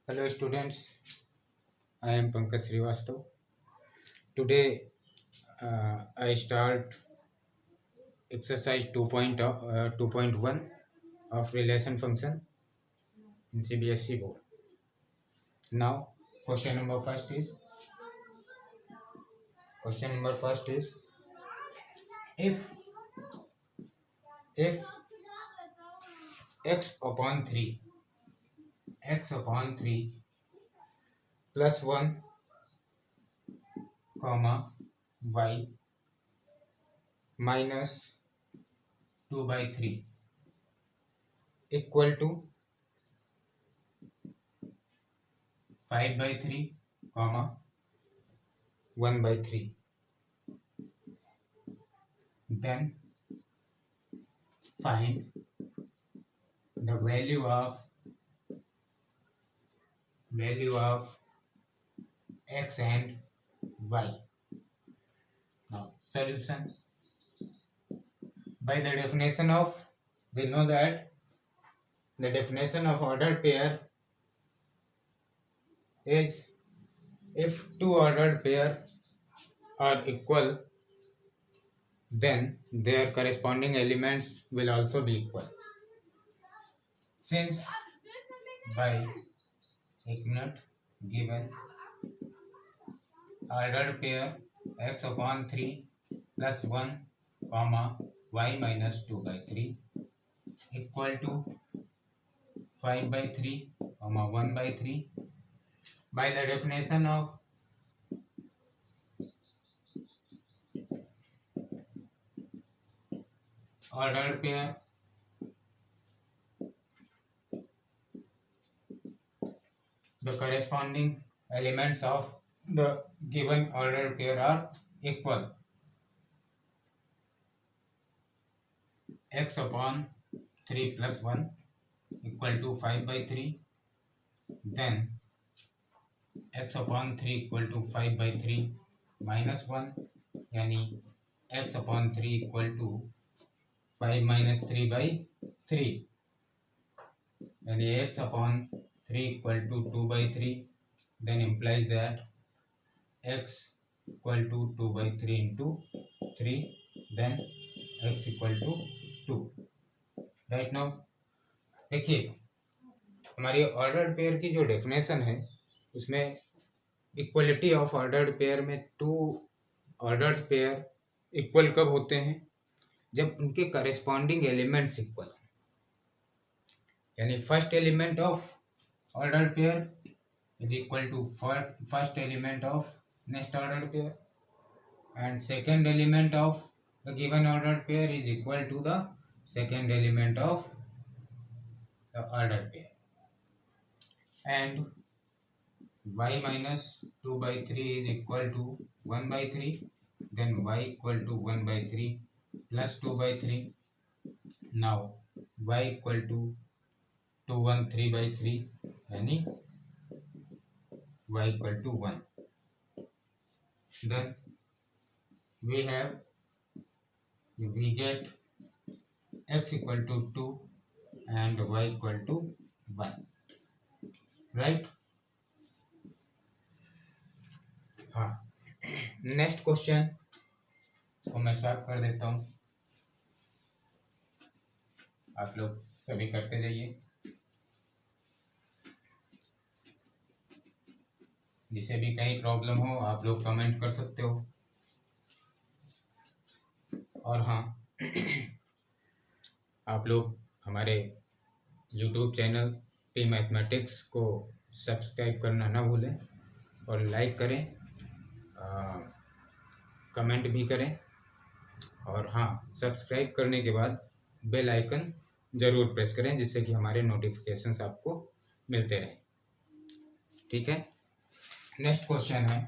Hello students, I am Pankaj Srivastav. Today I start exercise 2.1 of relation function in CBSE board. Now question number first is if if x upon 3 plus 1 comma y minus 2 by 3 equal to 5 by 3 comma 1 by 3, then find the value of x and y. Now solution. By the definition of, we know that the definition of ordered pair is if two ordered pair are equal, then their corresponding elements will also be equal. Since by Ignat given ordered pair x upon 3 plus 1 comma y minus 2 by 3 equal to 5 by 3 comma 1 by 3, by the definition of ordered pair, the corresponding elements of the given ordered pair are equal. X upon 3 plus 1 equal to 5 by 3, then x upon 3 equal to 5 by 3 minus 1, यानी x upon 3 equal to 5 minus 3 by 3, यानी x upon 3 equal to 2 by 3, then implies that x equal to 2 by 3 into 3, then x equal to 2. Right now देखिए हमारी ordered pair की जो definition है उसमें equality of ordered pair में to ordered pair equal कब होते हैं, जब उनके करेस्पॉन्डिंग एलिमेंट्स इक्वल हो, यानी first element of ordered pair is equal to first element of next ordered pair, and second element of the given ordered pair is equal to the second element of the ordered pair, and y minus 2 by 3 is equal to 1 by 3, then y equal to 1 by 3 plus 2 by 3. Now y equal to 213 by 3, यानी y equal to 1. Then we get x equal to 2 and y equal to 1, right? हाँ, next question को मैं start कर देता हूँ, आप लोग सभी करते जाइए, जिसे भी कहीं प्रॉब्लम हो आप लोग कमेंट कर सकते हो। और हाँ आप लोग हमारे YouTube चैनल पी मैथमेटिक्स को सब्सक्राइब करना ना भूलें और लाइक करें, कमेंट भी करें, और हाँ सब्सक्राइब करने के बाद बेल आइकन ज़रूर प्रेस करें जिससे कि हमारे नोटिफिकेशंस आपको मिलते रहें, ठीक है। नेक्स्ट क्वेश्चन है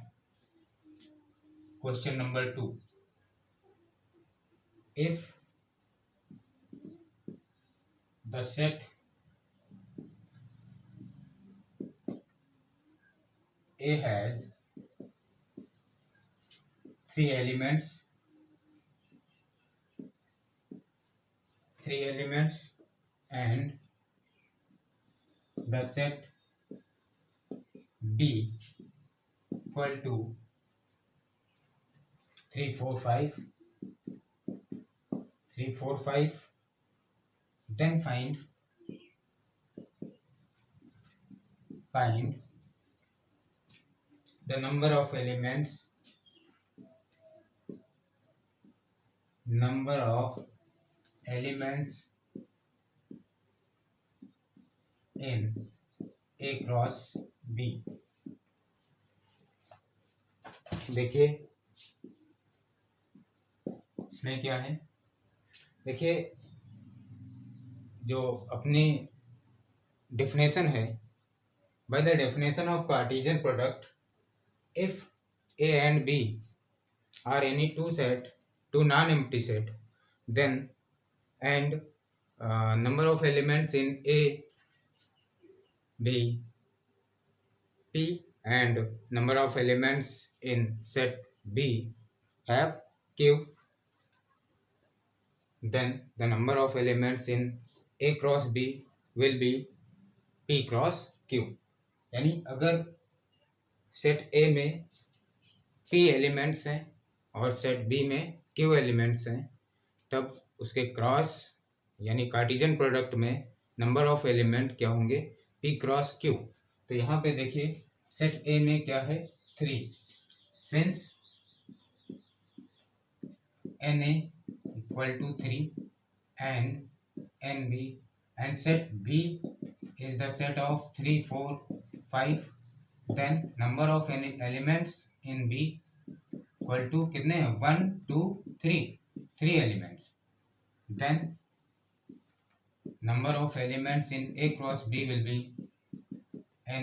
question number 2। If the set A has 3 elements and the set B equal to 3 4 5, then find the number of elements in A cross B। देखिए इसमें क्या है, देखिए जो अपनी डेफिनेशन है, by the definition of Cartesian product, if A and B are any two non-empty set, then and number of elements in A, B, P and number of elements in set B have Q, then the number of elements in A cross B will be P cross Q। यानी अगर set ए में P elements हैं और set B में Q elements हैं, तब उसके cross यानी कार्टेशियन प्रोडक्ट में नंबर ऑफ एलिमेंट क्या होंगे, P क्रॉस Q। तो यहाँ पे देखिए सेट ए में क्या है 3, since Na equal to 3 and Nb and set B is the set of 3 4 5, then number of elements in B equal to कितने हैं 1 2 3 elements, then number of elements in A cross B will be Na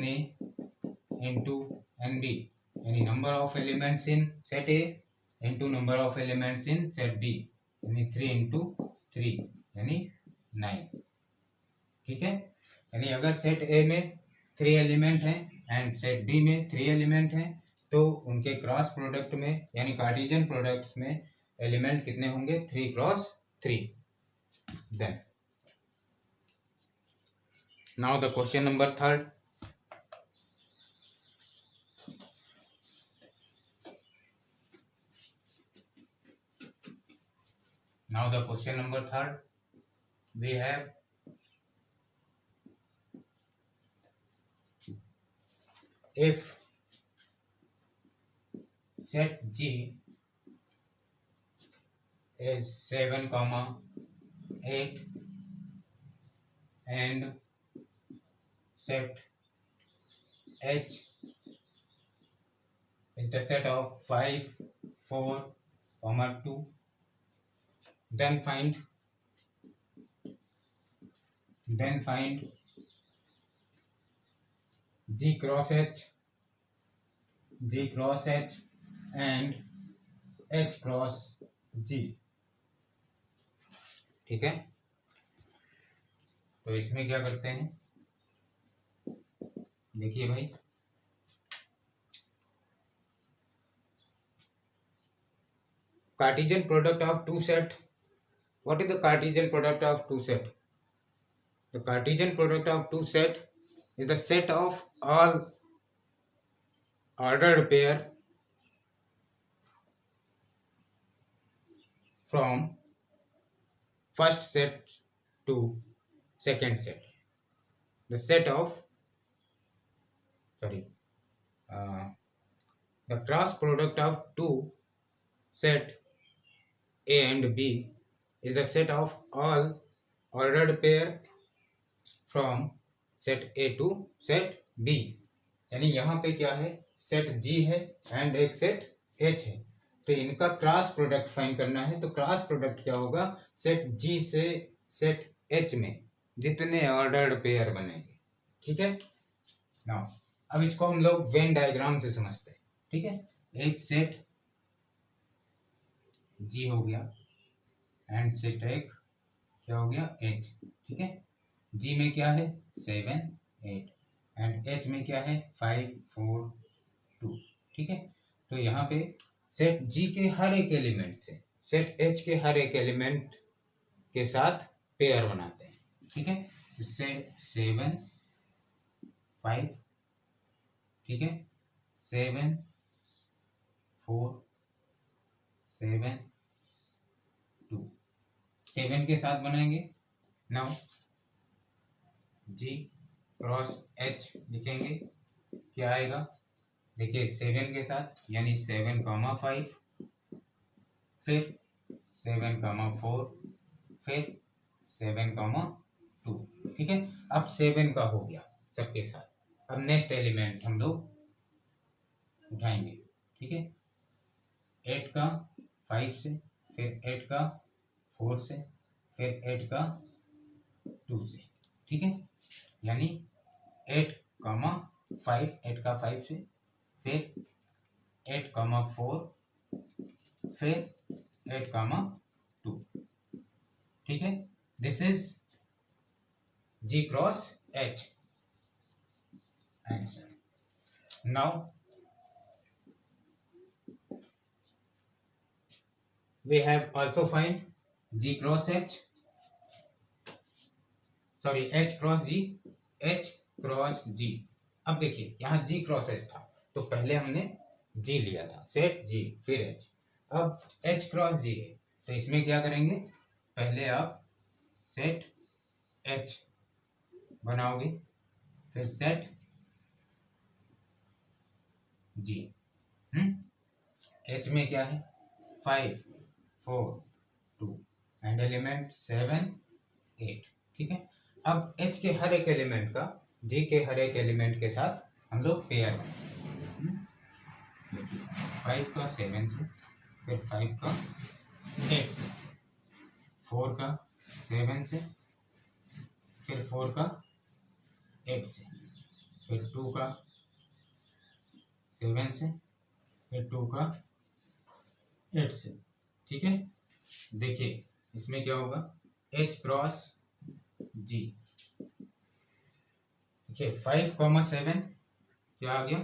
into Nb, यानी number of elements in set A into number of elements in set B, यानी 3 into 3 यानी 9। ठीक है, यानी अगर set ए में 3 एलिमेंट हैं एंड सेट बी में 3 एलिमेंट हैं, तो उनके क्रॉस प्रोडक्ट में यानी कार्टेशियन प्रोडक्ट्स में एलिमेंट कितने होंगे 3 cross 3। Then now the question number 3। Now the question number 3, we have if set G is 7, 8 and set H is the set of 5, 4, 2, then find G cross H and H cross G। ठीक है, तो इसमें क्या करते हैं, देखिए भाई Cartesian product of two set. What is the Cartesian product of two set? The Cartesian product of two set is the set of all ordered pair from first set to second set. The set of the cross product of two set A and B is the set of all ordered pair from set A to set B। यानी यहाँ पे क्या है, set G है and एक set H है, तो इनका क्रॉस प्रोडक्ट फाइंड करना है। तो क्रॉस प्रोडक्ट क्या होगा, सेट G से सेट H में जितने ऑर्डर्ड पेयर बनेंगे। ठीक है, नाउ अब इसको हम लोग वेन डायग्राम से समझते हैं। ठीक है, एक सेट G हो गया एंड सेट एक क्या हो गया H। ठीक है, G में क्या है 7 8 एंड H में क्या है 5 4 2। ठीक है, तो यहाँ पे सेट G के हर एक एलिमेंट से सेट H के हर एक एलिमेंट के साथ पेयर बनाते हैं। ठीक है, सेट 7 5, ठीक है, 7 4 7 2, 7 के साथ बनाएंगे। नाउ जी क्रॉस एच लिखेंगे, क्या आएगा देखिए 7 के साथ, यानी 7,5, फिर 7,4, फिर 7,2। ठीक है, अब 7 का हो गया सबके साथ। अब नेक्स्ट एलिमेंट हम लोग उठाएंगे। ठीक है, 8 का 5 से, फिर 8 का 4 से, फिर 8 का 2 से। ठीक है, यानी 8,5, 8 का 5 से, फिर 8,4, फिर 8,2। ठीक है, this is G cross H answer. Now we have also find G cross H, sorry H cross G, H cross G। अब देखिए यहाँ G cross H था, तो पहले हमने G लिया था, सेट G फिर H। अब H cross G है, तो इसमें क्या करेंगे, पहले आप सेट H बनाओगे, फिर सेट G। H में क्या है, 5 4 2 एंड एलिमेंट 7 8। ठीक है, अब H के हर एक एलिमेंट का G के हर एक एलिमेंट के साथ हम लोग पेयर बनाएंगे। 5 का 7 से, फिर 5 का 8 से, 4 का 7 से, फिर 4 का 8 से, फिर 2 का 7 से, फिर 2 का 8 से। ठीक है, देखिए इसमें क्या होगा, H क्रॉस G। देखिए 5,7 क्या आ गया,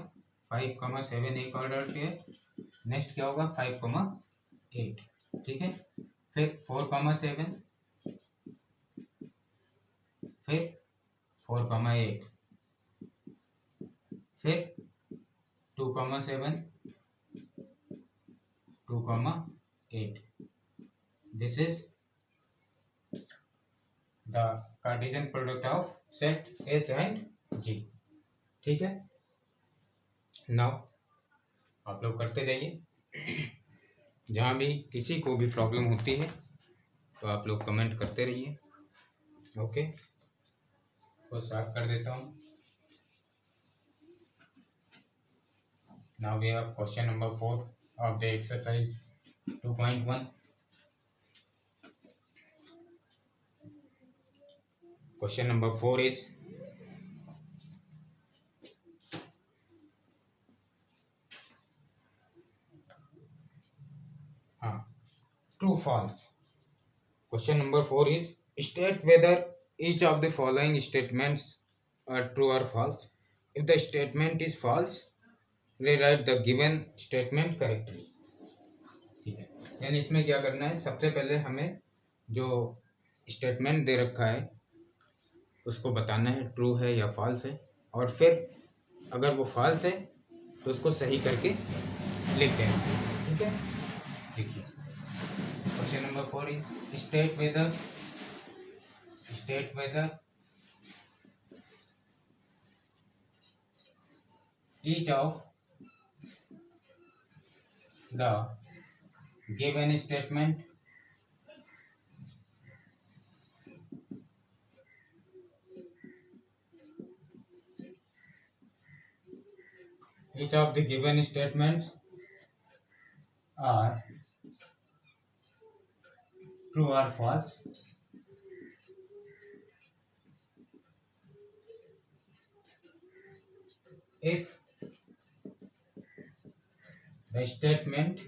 5,7 एक ऑर्डर पे। नेक्स्ट क्या होगा, 5,8। ठीक है, फिर 4,7, फिर 4,8, फिर 2,7 2,8। This is the Cartesian product of set H and G। ठीक है, नाउ आप लोग करते जाइए, जहाँ भी किसी को भी प्रॉब्लम होती है तो आप लोग कमेंट करते रहिए। ओके, तो स्टार्ट कर देता हूँ। Now we have question number 4 of the exercise 2.1. Question number 4 is true false. Question number 4 is state whether each of the following statements are true or false. If the statement is false, rewrite the given statement correctly. ठीक है, यानी इसमें क्या करना है, सबसे पहले हमें जो स्टेटमेंट दे रखा है उसको बताना है ट्रू है या फॉल्स है, और फिर अगर वो फॉल्स है तो उसको सही करके लिखते हैं। ठीक है, देखिए question number 4 is state whether each of the given statement each of the given statements are true or false. If the statement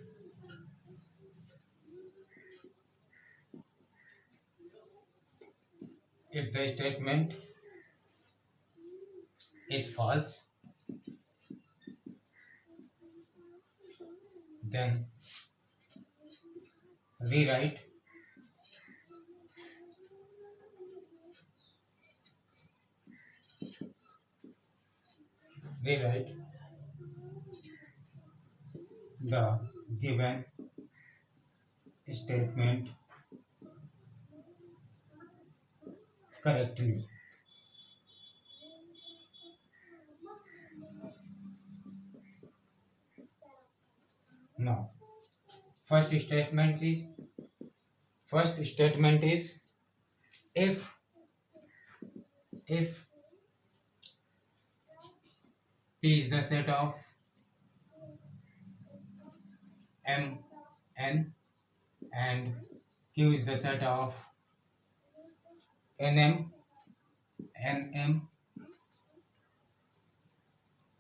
is false, then rewrite the given statement correctly. Now, first statement is if P is the set of M n and Q is the set of Nm Nm,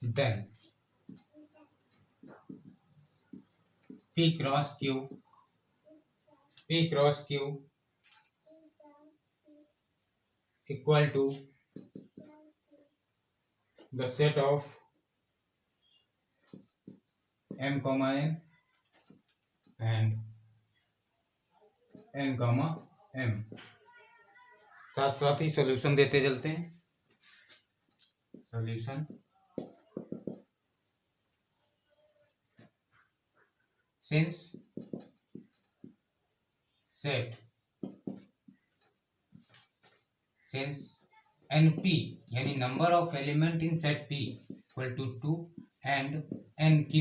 then P cross Q equal to the set of M comma n and n comma m. साथ साथ ही solution देते चलते हैं. Solution since np यानी number of element in set p equal to 2 and nq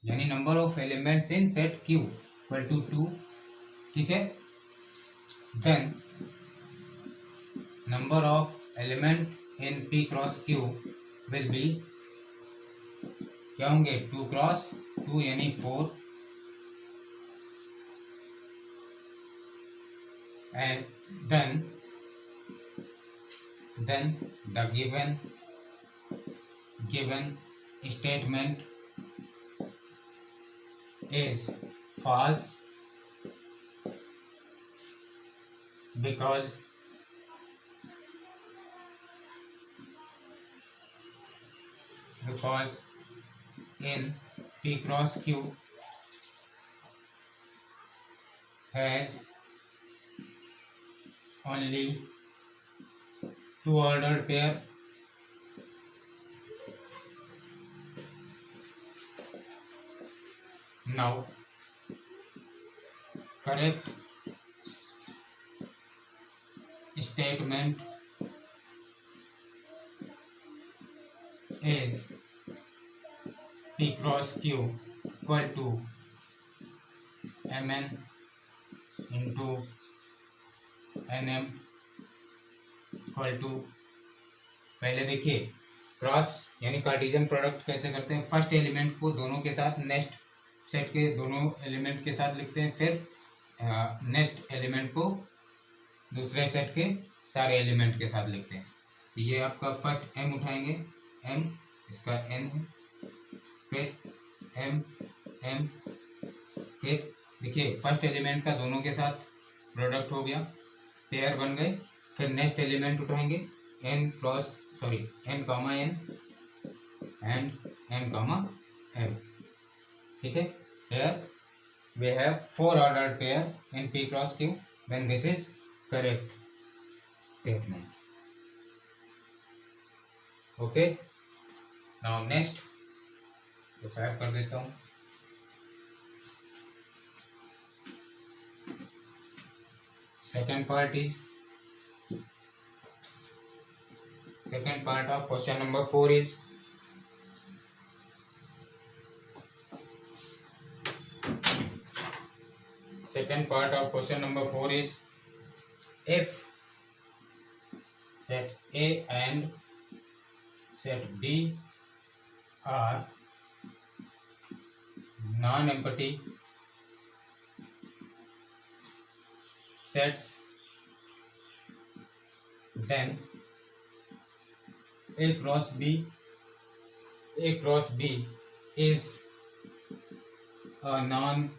यानी number of elements in set q equal to 2. ठीक है. Then number of element in p cross q will be क्या होंगे 2 cross 2 यानी 4 and then the given statement is false because in P cross Q has only 2 ordered pair now. Correct statement is P cross Q equal to Mn into Nm equal to. पहले देखिए cross यानी Cartesian product कैसे करते हैं. First element को दोनों के साथ नेक्स्ट सेट के दोनों एलिमेंट के साथ लिखते हैं, फिर नेक्स्ट एलिमेंट को दूसरे सेट के सारे एलिमेंट के साथ लिखते हैं. ये आपका फर्स्ट m उठाएंगे, m इसका n है, फिर m m, फिर देखिए फर्स्ट एलिमेंट का दोनों के साथ प्रोडक्ट हो गया, पेयर बन गए. फिर नेक्स्ट एलिमेंट उठाएंगे n comma n and m comma m. ठीक है. Here we have 4 ordered pair in P cross Q. Then this is correct statement. Okay. Now next decide कर देता हूँ. Second part of question number 4 is if set A and set B are non-empty sets, then A cross B is a non-empty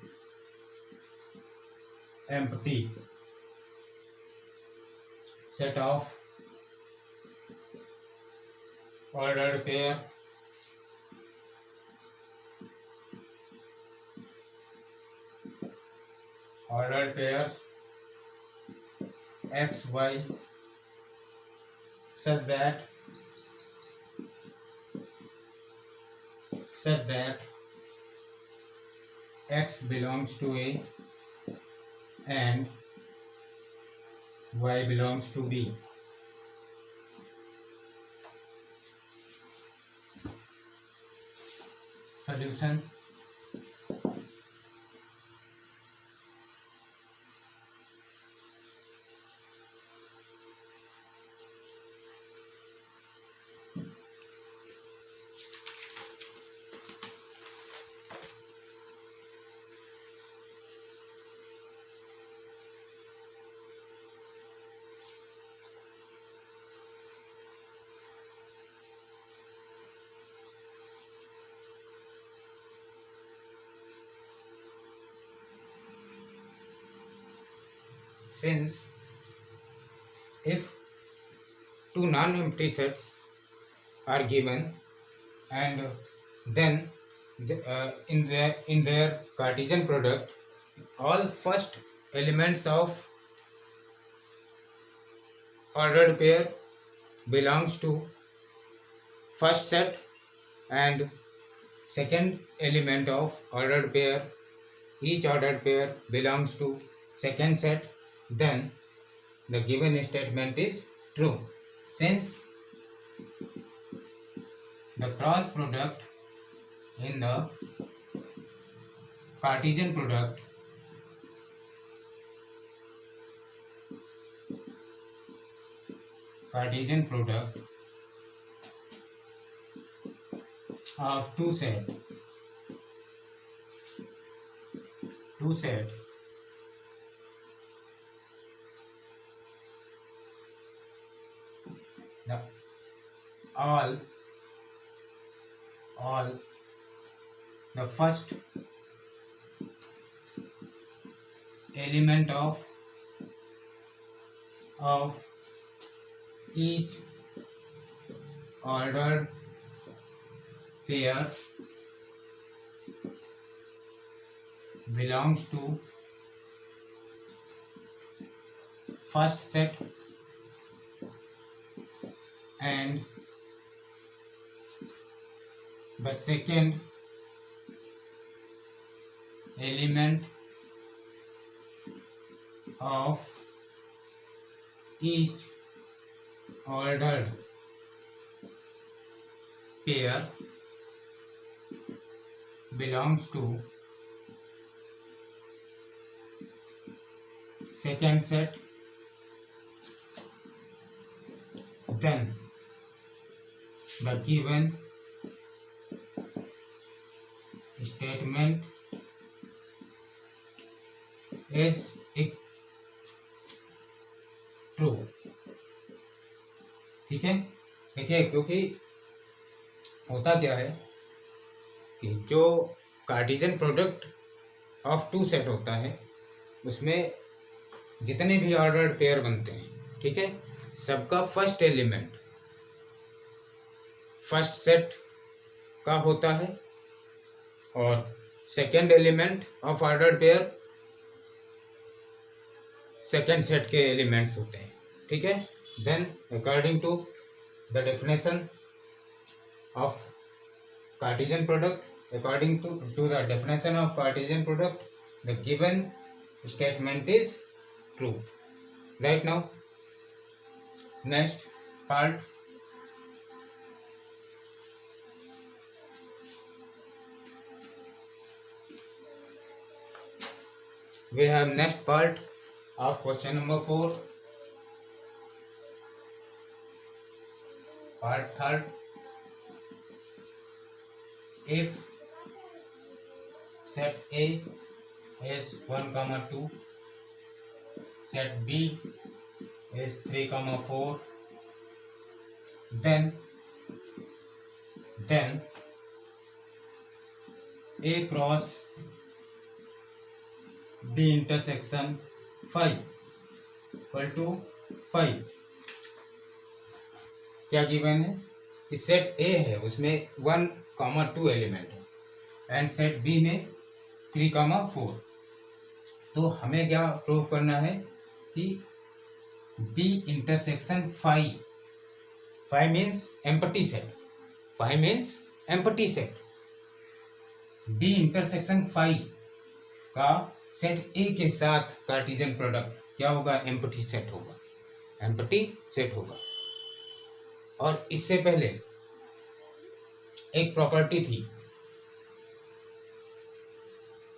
set of ordered pair pairs x y such that x belongs to A and y belongs to B. Solution. Since if two non-empty sets are given and then in their Cartesian product all first elements of ordered pair belongs to first set and second element of ordered pair, each ordered pair belongs to second set, then the given statement is true. Since the cross product in the Cartesian product of two sets the all the first element of each ordered pair belongs to first set and the second element of each ordered pair belongs to second set, then the given statement is true. ठीक है, देखिए क्योंकि होता क्या है कि जो Cartesian product of two set होता है उसमें जितने भी ऑर्डर्ड पेयर बनते हैं, ठीक है, सबका फर्स्ट एलिमेंट फर्स्ट सेट का होता है और second element of ordered pair second set के एलिमेंट्स होते हैं. ठीक है, then according to the definition of Cartesian product, according to the definition of Cartesian product, the given statement is true. Right now, next part, we have next part of question number 4, part 3rd. If set A is 1, 2, set B is 3, 4, then A cross B intersection 5 equal to 5. क्या given है कि set A है उसमें 1, 2 element है and set B में 3, 4. तो हमें क्या प्रूव करना है कि B intersection 5 means empty set, 5 means empty set, B intersection 5 का सेट ए के साथ कार्टेशियन प्रोडक्ट क्या होगा, एम्प्टी सेट होगा, एम्प्टी सेट होगा। और इससे पहले एक प्रॉपर्टी थी,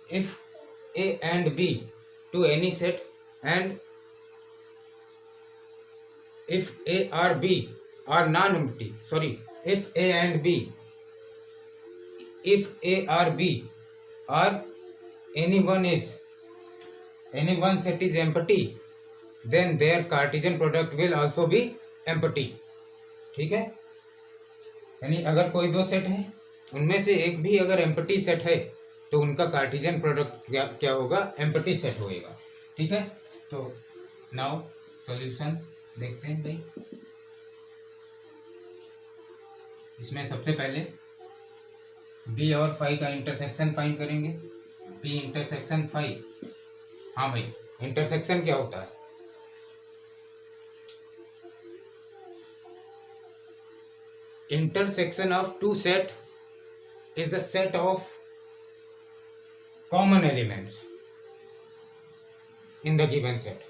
if A and B two any set and if A or B are non-empty, sorry, if A and B, if A or B or any one set is empty, then their Cartesian product will also be empty। ठीक है, यानी अगर कोई दो set है उनमें से एक भी अगर एम्प्टी सेट है तो उनका कार्टेशियन प्रोडक्ट क्या होगा, एम्प्टी सेट होएगा। ठीक है, तो नाउ सॉल्यूशन देखते हैं भाई। इसमें सबसे पहले बी और फाई का इंटरसेक्शन फाइंड करेंगे। बी इंटरसेक्शन फाई, हाँ भाई, इंटरसेक्शन क्या होता है, intersection of two set is the set of common elements in the given set.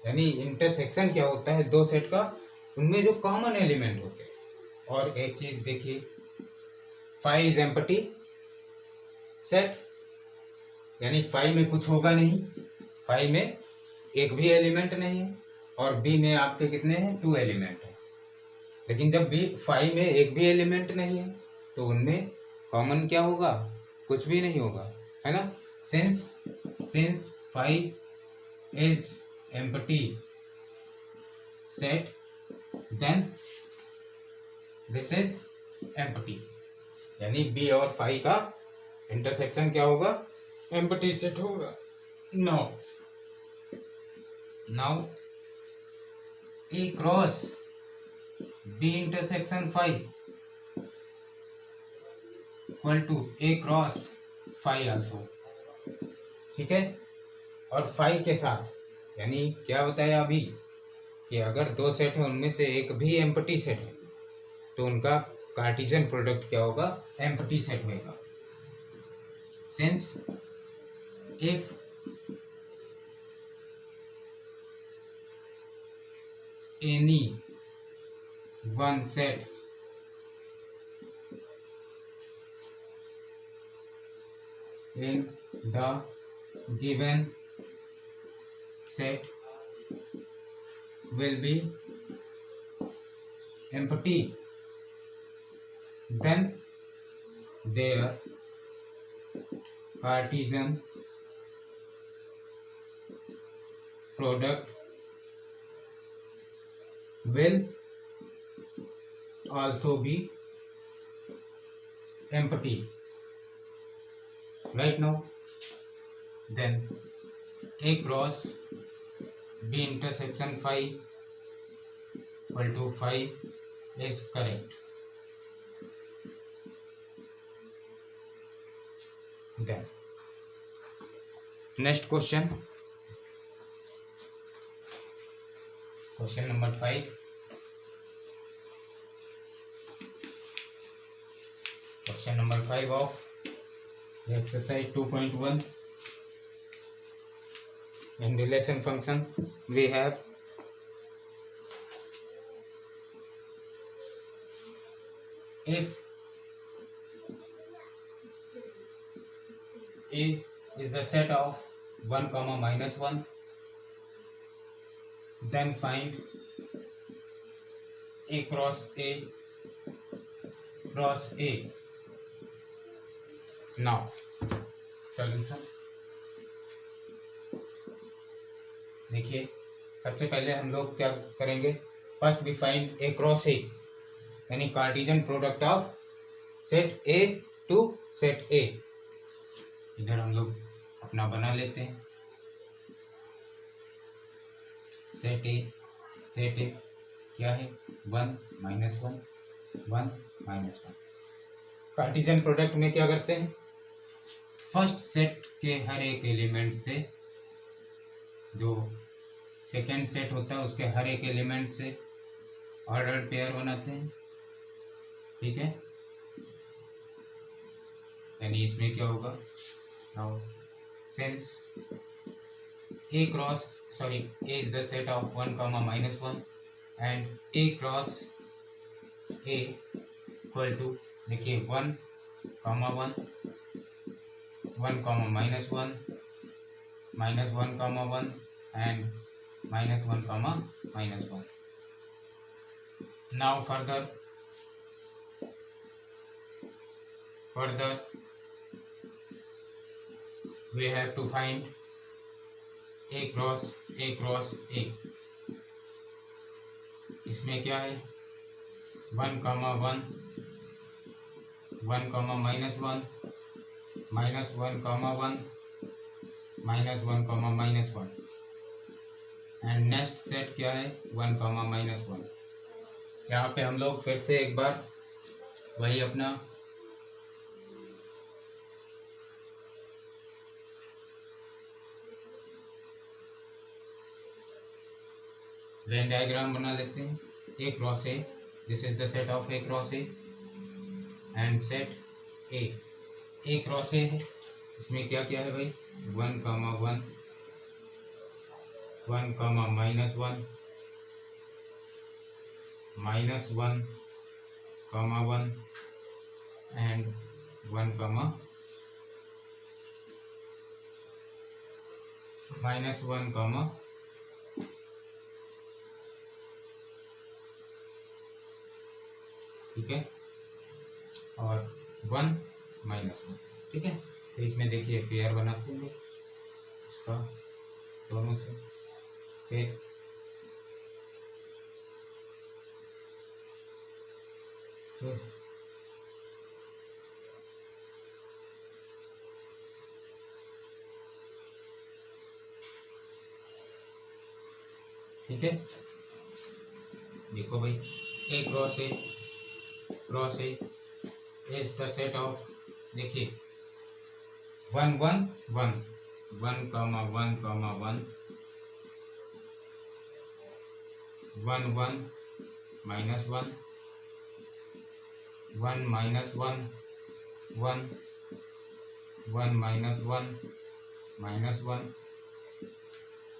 यानी इंटरसेक्शन क्या होता है, दो सेट का, उनमें जो कॉमन एलिमेंट होते हैं। और एक चीज देखिए, फाई इज एम्प्टी सेट, यानी फाई में कुछ होगा नहीं, फाई में एक भी एलिमेंट नहीं है, और बी में आपके कितने हैं, 2 एलिमेंट है। लेकिन जब बी फाई में एक भी एलिमेंट नहीं है तो उनमें कॉमन क्या होगा, कुछ भी नहीं होगा, है ना। Since phi is empty set, then this is empty। यानी बी और फाई का इंटरसेक्शन क्या होगा, empty set होगा। now A cross B intersection phi equal to A cross phi also. ठीक है, और फाई के साथ, यानी क्या बताया अभी कि अगर दो सेट है उनमें से एक भी एम्प्टी सेट है तो उनका कार्टेशियन प्रोडक्ट क्या होगा, एम्प्टी सेट होगा। Since if any one set in the given set will be empty, then their Cartesian product will also be empty। Right now, then A cross B intersection phi equal to phi is correct। Then next question, question number 5। Question number 5 of the exercise 2.1 in relation function we have if A is the set of 1, -1, then find A cross A cross A। now solution देखिए, सबसे पहले हम लोग क्या करेंगे, first we find A cross A, यानी Cartesian product of set A to set A. इधर हम लोग अपना बना लेते हैं, सेट ए क्या है, 1 -1 1 -1। कार्टेशियन प्रोडक्ट में क्या करते हैं, फर्स्ट सेट के हर एक एलिमेंट से, जो सेकेंड सेट होता है उसके हर एक एलिमेंट से ऑर्डर्ड पेयर बनाते हैं। ठीक है, यानी इसमें क्या होगा, now since A cross sorry A is the set of 1 comma minus 1 and A cross A equal to देखिए 1 comma 1 1 comma minus 1 minus 1 comma 1 and minus 1 comma minus 1. Now further we have to find A cross A. इसमें क्या है 1 comma 1 1 comma minus 1 minus 1 comma 1 minus 1 comma minus 1 and next set क्या है 1 comma minus 1. यहाँ पे हम लोग फिर से एक बार वही अपना वेन डायग्राम बना लेते हैं. A cross A, this is the set of A cross A and set A cross A है. इसमें क्या क्या है भाई 1 comma 1 1 comma minus 1 minus 1 comma 1 and 1 comma minus 1 comma ठीक है और 1 minus 1. ठीक है तो इसमें देखिए पेयर बनाते हैं इसका दोनों से. फिर ठीक है देखो भाई A cross A is the set of देखिए 1 1 1 1 comma 1 comma 1 1 1 minus 1 1 minus 1 1 1 minus 1 minus 1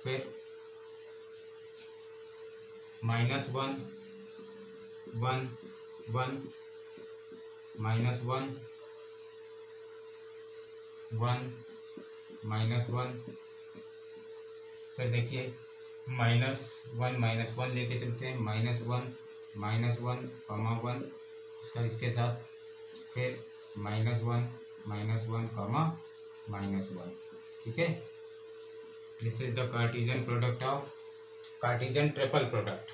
फिर minus 1 1 1 minus 1 1 minus 1 फिर देखिए -1 लेके चलते हैं -1 comma 1 इसका इसके साथ फिर -1 comma -1. ठीक है this is the Cartesian product of Cartesian triple product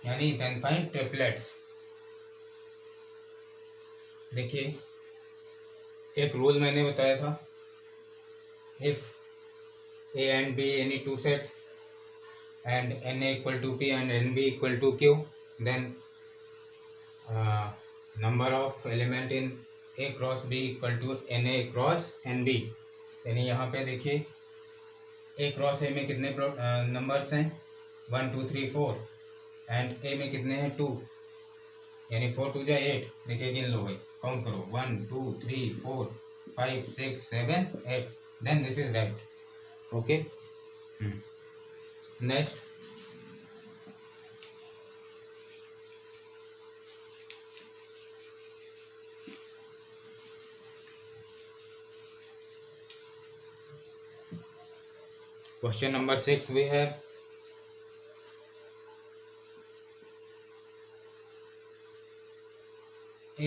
यानी देन फाइंड ट्रिपलेट्स. देखिए एक रूल मैंने बताया था if A and B any two set and NA equal to P and NB equal to Q then number of element in A cross B equal to NA cross NB. यानी यहाँ पे देखिए A cross A में कितने numbers हैं 1 2 3 4 and A में कितने हैं 2 यानी 4 2 जा 8. देखिए गिन लो भाई काउंट करो 1 2 3 4 5 6 7 8 then this is right. Okay next question number 6 we have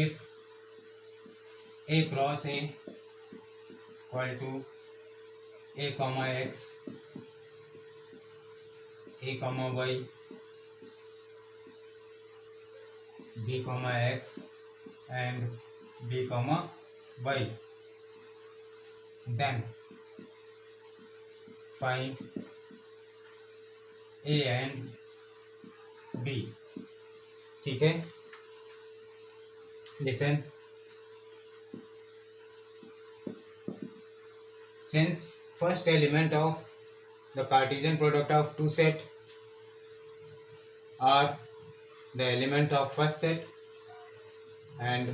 if A cross A equal to A comma X A comma Y B comma X and B comma Y then find A and B. ठीक है listen since first element of the Cartesian product of two set are the element of first set and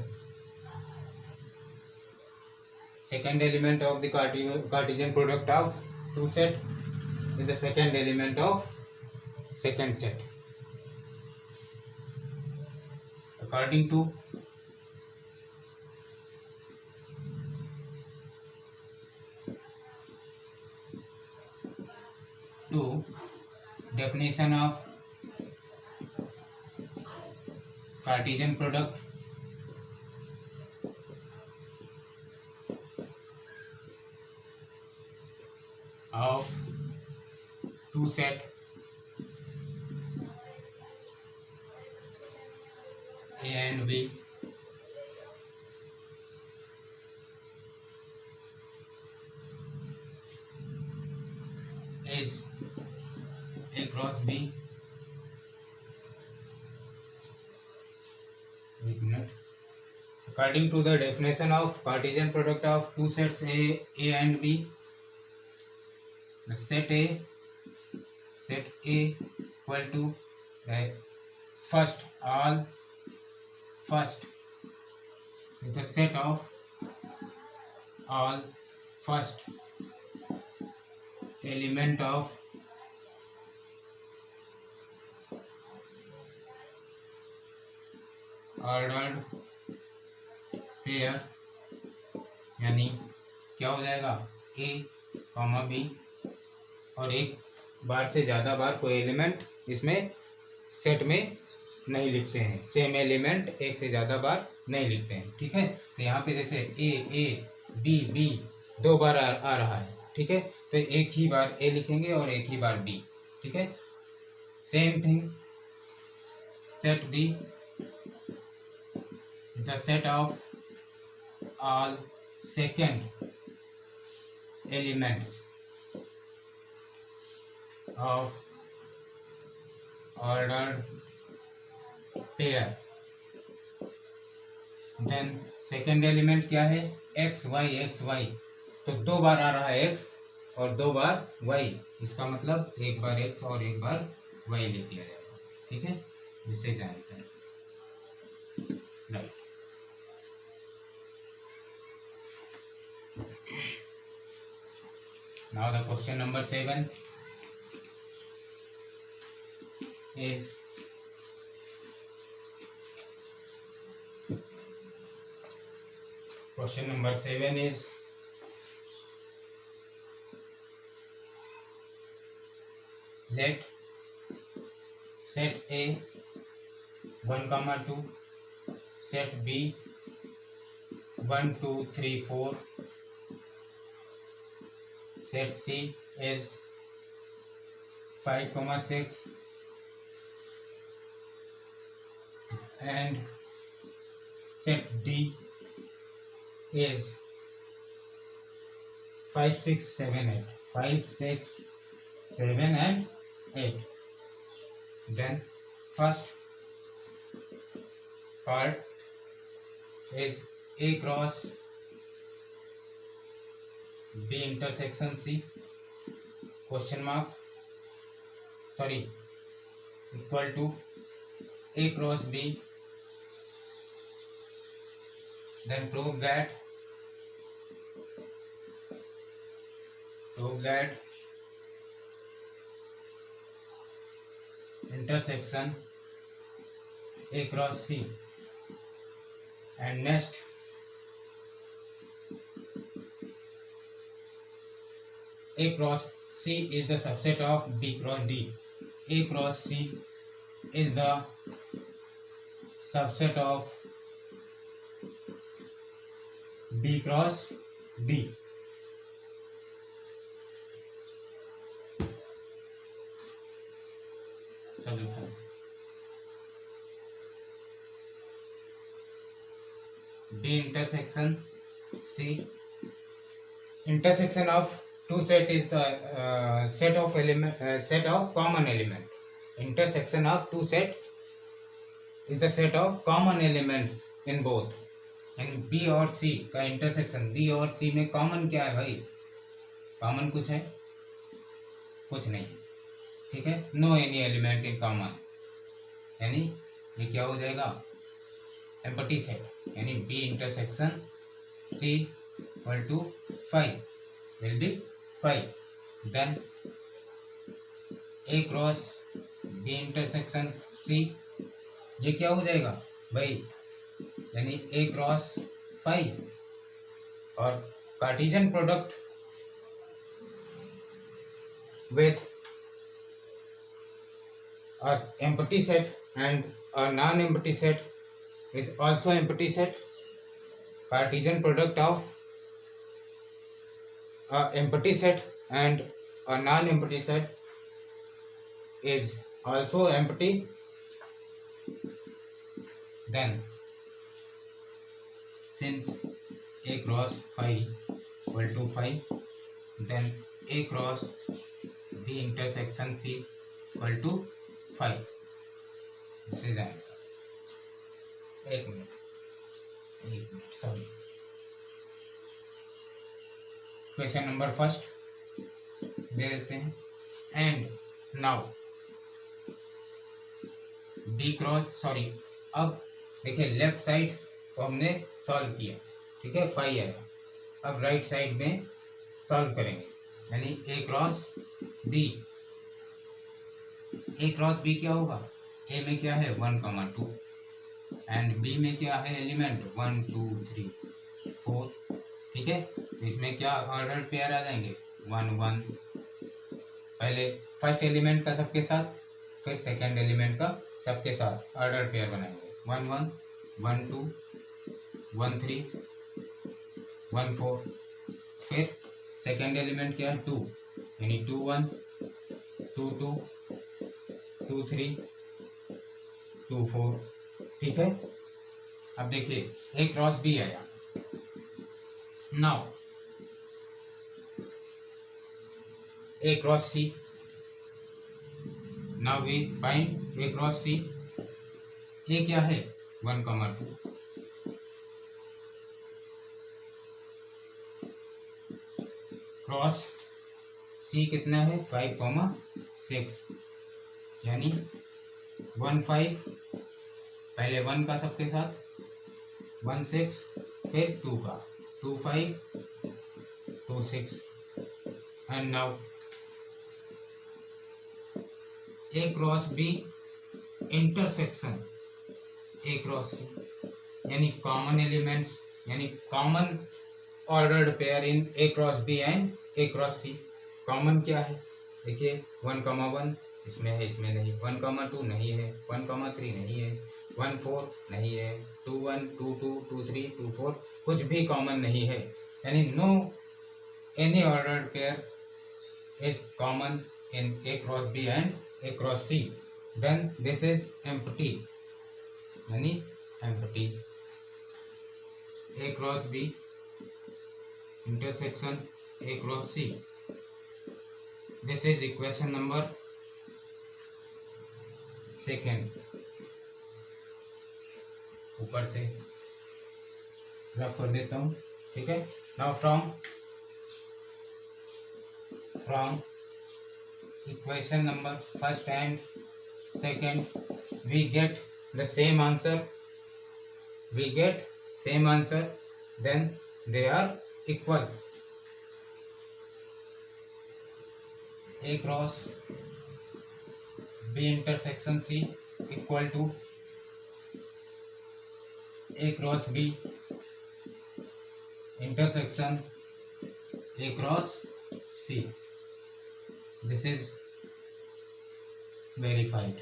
second element of the Cartesian product of two set is the second element of second set. According to definition of Cartesian product of two set A and B is A cross B. According to the definition of Cartesian product of two sets A and B, the set A equal to the first is the set of all first element of ordered pair, यानी क्या हो जाएगा A, B और एक बार से ज़्यादा बार कोई element इसमें सेट में नहीं लिखते हैं, सेम एलिमेंट एक से ज़्यादा बार नहीं लिखते हैं। ठीक है, तो यहाँ पे जैसे A B दो बार आ रहा है, ठीक है, तो एक ही बार A लिखेंगे और एक ही बार B। ठीक है, same thing set B, the set of all second elements of ordered pair। then second element क्या है, x y, तो दो बार आ रहा है x और दो बार y, इसका मतलब एक बार x और एक बार y लिख दिया जाएगा। ठीक है, जिससे जानते हैं right. Now the question number 7 is let set A 1, 2, set B 1, 2, 3, 4, set C is 5, 6 and set D is 5, 6, 7, 8. 5, 6, 7 and 8. Then first part is A cross B intersection C equal to A cross B. Then prove that intersection A cross C, and next A cross C is the subset of B cross D. A cross C is the subset of B cross D. Solution. B intersection C. Intersection of two set is the set of common element. Intersection of two set is the set of common elements in both. यानी B और C का intersection, B और C में common क्या है भाई? Common कुछ है? कुछ नहीं। ठीक है, no any element in common, यानी ये क्या हो जाएगा? एम्प्टी सेट, यानी B intersection C equal to 5 will be 5. Then A cross B intersection C, ये क्या हो जाएगा भाई, यानी A क्रॉस 5 और Cartesian product with a empty set and a non-empty set is also empty set. Cartesian product of a empty set and a non-empty set is also empty. Then since A cross 5 equal to 5, then A cross B intersection C equal to 5. This is answer. एक minute sorry, question number first दे देते हैं. And now B cross sorry, अब देखिए left side को हमने solve किया, ठीक है, 5 आया. अब राइट साइड में सॉल्व करेंगे, यानी ए क्रॉस बी. ए क्रॉस बी क्या होगा, ए में क्या है 1, 2 एंड बी में क्या है एलिमेंट 1, 2, 3, 4, ठीक है. तो इसमें क्या ऑर्डर पेयर आ जाएंगे 1, 1, पहले फर्स्ट एलिमेंट का सबके साथ, फिर सेकंड एलिमेंट का सबके साथ ऑर्डर पेयर बनाएंगे 1, 1, 1, 2, 1, 3, 1, 4. फिर सेकंड एलिमेंट क्या है 2, यानी 2, 1, 2, 2, 2, 3, 2, 4, ठीक है. अब देखिए ए क्रॉस बी आया. Now A cross C, now we find A cross C. A क्या है 1, 2, क्रॉस सी कितना है 5, 6, यानी 1, 5, पहले 1 का सबके साथ 1, 6, फिर 2 का 2, 5, 2, 6. And now A cross B intersection A cross C, यानी कॉमन एलिमेंट्स, यानी common ordered pair in A cross B and A cross C. Common क्या है देखिए 1, 1 इसमें है, इसमें नहीं. 1, 2 नहीं है, 1, 3 नहीं है, 1, 4 नहीं है, 2, 1, 2, 2, 2, 3, 2, 4 कुछ भी कॉमन नहीं है, यानी no any ordered pair is common in A cross B and A cross C. Then this is empty, यानी empty. A cross B intersection A cross C. This is equation number second. ऊपर से rough कर देता हूँ, ठीक है. Now from equation number first and second we get the same answer, then they are equal. A cross B intersection C equal to A cross B intersection A cross C. This is verified.